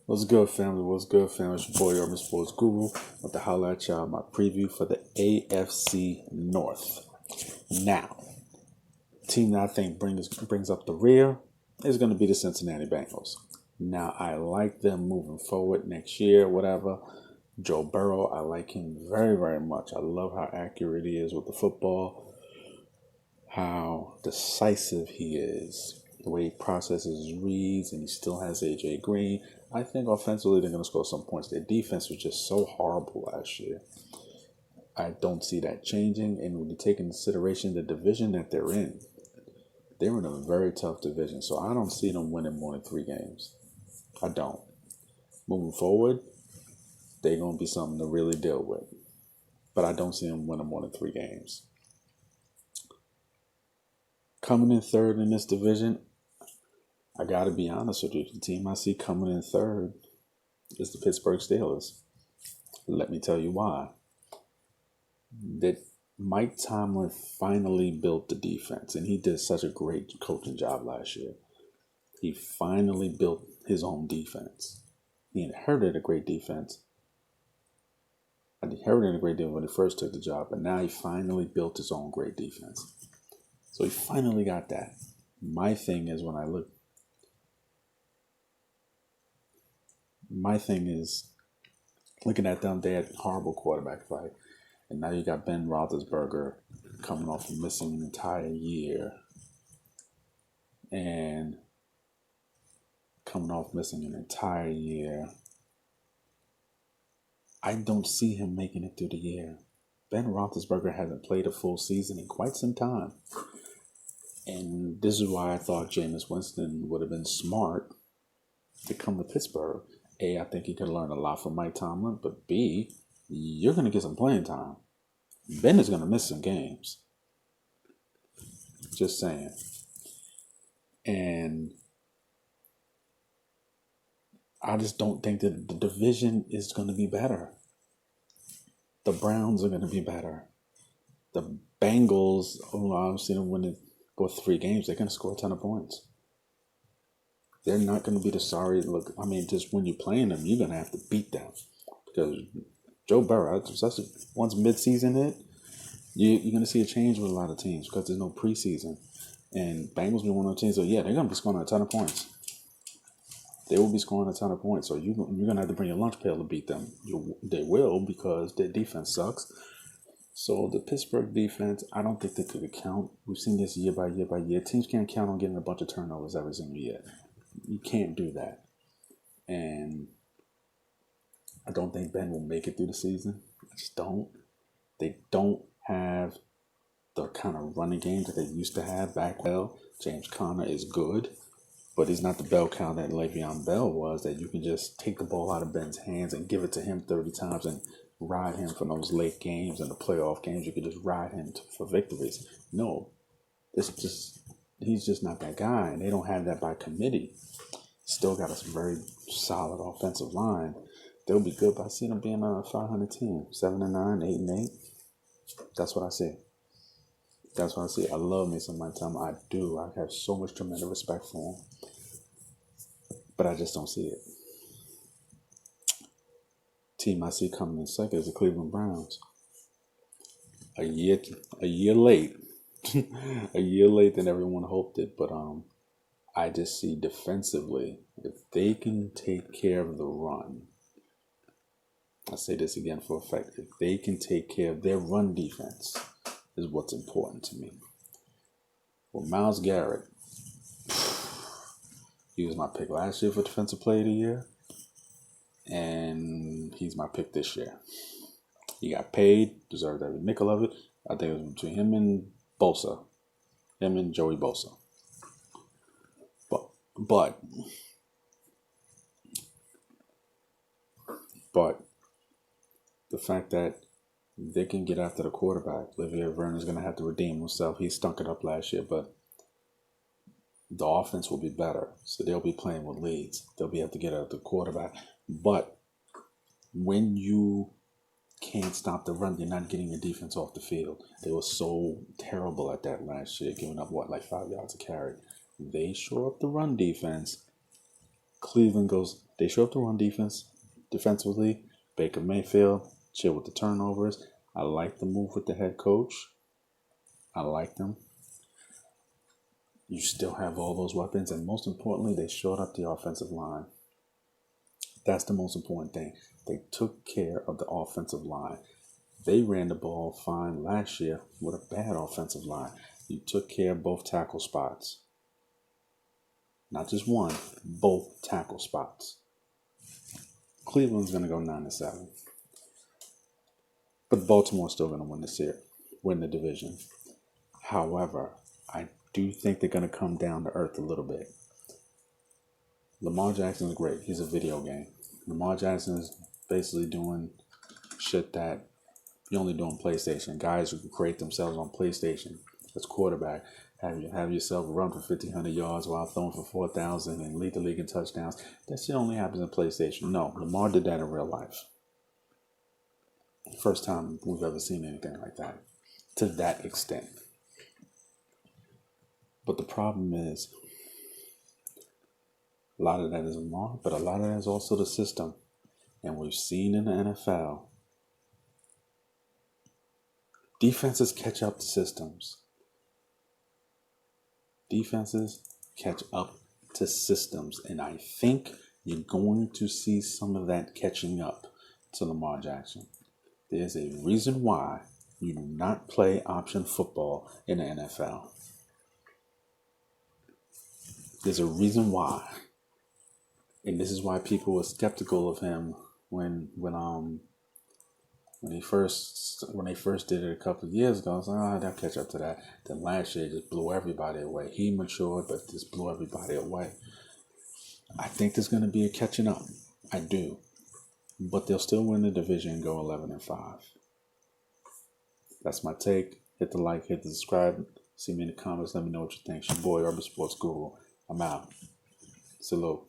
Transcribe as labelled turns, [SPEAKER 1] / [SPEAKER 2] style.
[SPEAKER 1] What's good, family? What's good, family? It's your boy, Urban Sports Guru, with the holla at y'all. My preview for the AFC North. Now, team that I think brings up the rear is going to be the Cincinnati Bengals. Now, I like them moving forward next year, whatever. Joe Burrow, I like him very, very much. I love how accurate he is with the football, how decisive he is, the way he processes his reads, and he still has AJ Green. I think offensively they're going to score some points. Their defense was just so horrible last year. I don't see that changing. And when you take into consideration the division that they're in a very tough division. So I don't see them winning more than 3 games. I don't. Moving forward, they're going to be something to really deal with. But I don't see them winning more than 3 games. Coming in third in this division, I got to be honest with you. The team I see coming in third is the Pittsburgh Steelers. Let me tell you why. That Mike Tomlin finally built the defense, and he did such a great coaching job last year. He finally built his own defense. He inherited a great defense. He inherited a great defense when he first took the job, but now he finally built his own great defense. So he finally got that. My thing is looking at them, they had horrible quarterback play. And now you got Ben Roethlisberger coming off of missing an entire year. I don't see him making it through the year. Ben Roethlisberger hasn't played a full season in quite some time. And this is why I thought Jameis Winston would have been smart to come to Pittsburgh. A, I think he could learn a lot from Mike Tomlin. But B, you're going to get some playing time. Ben is going to miss some games. Just saying. And I just don't think that the division is going to be better. The Browns are going to be better. The Bengals, I've seen them win go 3 games. They're going to score a ton of points. They're not going to be the sorry look. I mean, just when you're playing them, you're going to have to beat them. Because Joe Burrow, once midseason hit, you're going to see a change with a lot of teams because there's no preseason. And Bengals be one of those teams, so yeah, they're going to be scoring a ton of points. They will be scoring a ton of points. So you're going to have to bring your lunch pail to beat them. They will because their defense sucks. So the Pittsburgh defense, I don't think they could count. We've seen this year by year by year. Teams can't count on getting a bunch of turnovers every single year. You can't do that. And I don't think Ben will make it through the season. I just don't. They don't have the kind of running game that they used to have back well. James Conner is good, but he's not the bell cow that Le'Veon Bell was, that you can just take the ball out of Ben's hands and give it to him 30 times and ride him for those late games and the playoff games. You could just ride him for victories. No, he's just not that guy, and they don't have that by committee. Still got a very solid offensive line. They'll be good, but I see them being a 500 team, 7-9, 8-8. That's what I see. I love me some Mike Tomlin. I do. I have so much tremendous respect for him, but I just don't see it. Team I see coming in second is the Cleveland Browns. A year late, a year late than everyone hoped it. But I just see defensively, if they can take care of the run. I say this again for effect. If they can take care of their run defense, is what's important to me. Well, Myles Garrett, he was my pick last year for Defensive Player of the Year, and he's my pick this year. He got paid, deserved every nickel of it. I think it was between him and Joey Bosa. But the fact that they can get after the quarterback, Olivier Vernon is going to have to redeem himself. He stunk it up last year, but the offense will be better. So they'll be playing with leads. They'll be able to get after the quarterback. But when you can't stop the run, you're not getting your defense off the field. They were so terrible at that last year, giving up 5 yards a carry. They shore up the run defense. Cleveland goes They show up to run defensively. Baker Mayfield, chill with the turnovers. I like the move with the head coach. I like them. You still have all those weapons, and most importantly, they showed up the offensive line. That's the most important thing. They took care of the offensive line. They ran the ball fine last year with a bad offensive line. You took care of both tackle spots. Not just one, both tackle spots. Cleveland's going to go 9-7. But Baltimore's still going to win the division. However, I do think they're going to come down to earth a little bit. Lamar Jackson is great. He's a video game. Lamar Jackson is basically doing shit that you only do on PlayStation. Guys who can create themselves on PlayStation as quarterback. Have yourself run for 1,500 yards while throwing for 4,000 and lead the league in touchdowns. That shit only happens in PlayStation. No, Lamar did that in real life. First time we've ever seen anything like that to that extent. But the problem is, a lot of that is Lamar, but a lot of that is also the system. And we've seen in the NFL, defenses catch up to systems. Defenses catch up to systems. And I think you're going to see some of that catching up to Lamar Jackson. There's a reason why you do not play option football in the NFL. There's a reason why. And this is why people were skeptical of him when they first did it a couple of years ago. I was like, they'll catch up to that. Then last year just blew everybody away. He matured, but just blew everybody away. I think there's going to be a catching up. I do. But they'll still win the division and go 11-5. That's my take. Hit the like, hit the subscribe. See me in the comments. Let me know what you think. It's your boy, Urban Sports Guru. I'm out. Salute.